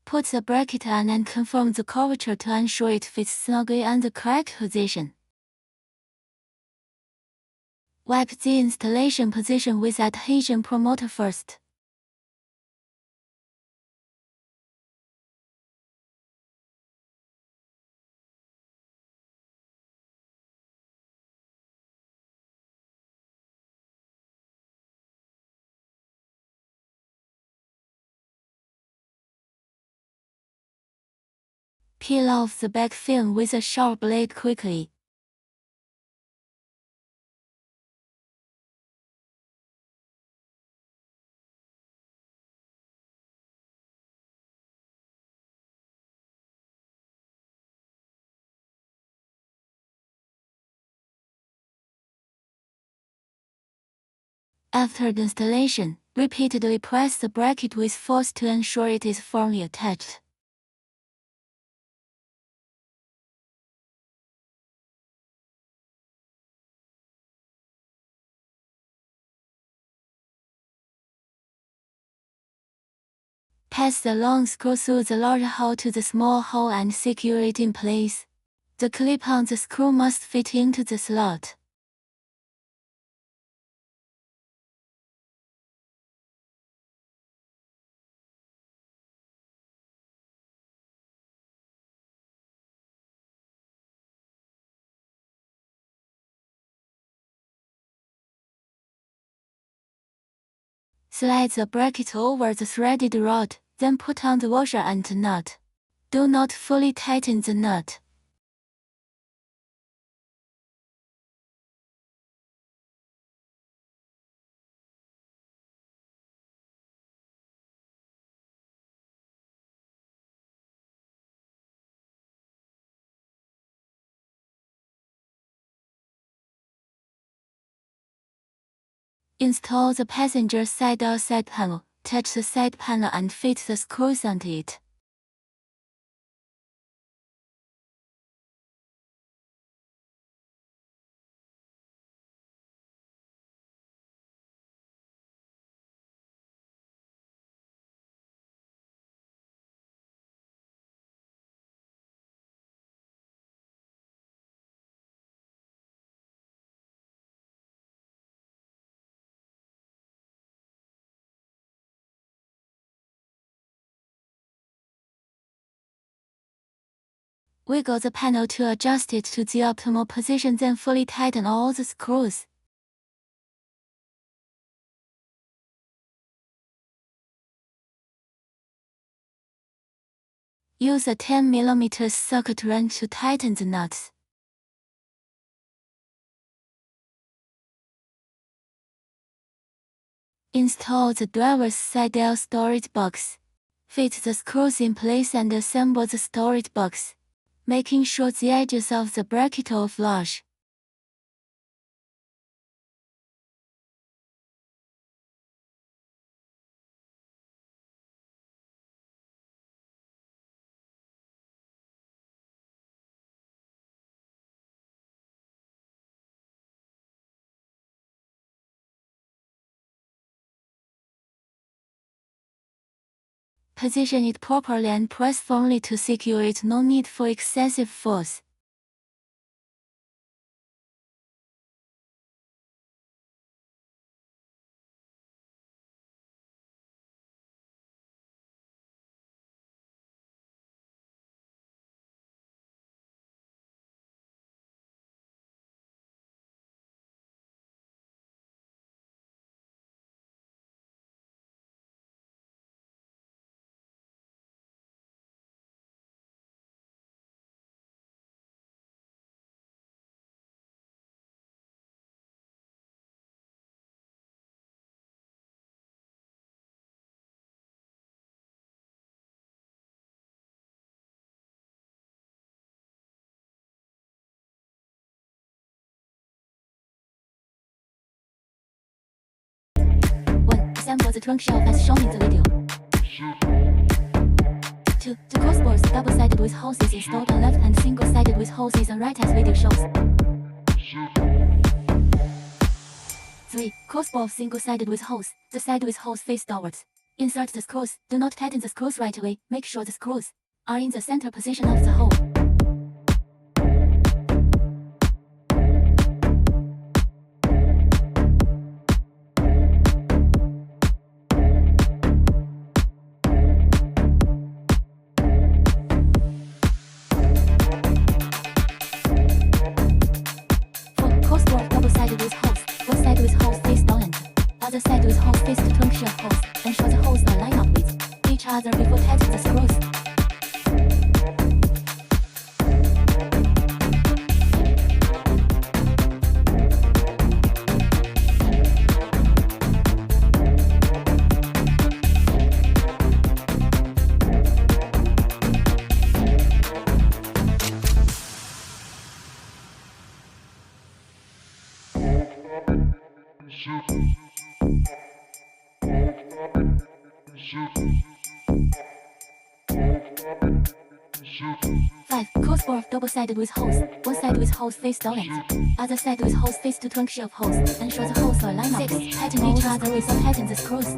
Put the bracket on and confirm the curvature to ensure it fits snugly on the correct position. Wipe the installation position with adhesion promoter first. Peel off the back film with a sharp blade quickly. After the installation, repeatedly press the bracket with force to ensure it is firmly attached. Pass the long screw through the large hole to the small hole and secure it in place. The clip on the screw must fit into the slot. Slide the bracket over the threaded rod, then put on the washer and nut. Do not fully tighten the nut. Install the passenger side door side panel. Touch the side panel and fit the screws onto it. Wiggle the panel to adjust it to the optimal position, then fully tighten all the screws. Use a 10 mm socket wrench to tighten the nuts. Install the driver's side L storage box. Fit the screws in place and assemble the storage box, making sure the edges of the bracket are flush. Position it properly and press firmly to secure it. No need for excessive force. Assemble the trunk shelf as shown in the video. 2. The crossbars double-sided with hoses installed on left and single-sided with hoses on right as video shows. 3. Crossbar single-sided with hose. The side with hose face downwards. Insert the screws. Do not tighten the screws right away. Make sure the screws are in the center position of the hole. Double-sided with holes. One side with holes face downward. Other side with holes face to junction of holes. Ensure the holes are lined up with each other before tightening the screws. Five, crossbar double-sided with holes. One side with holes face downward. Other side with holes face to junction of holes. Ensure the holes are lined up. 6, tighten each other before tightening the screws.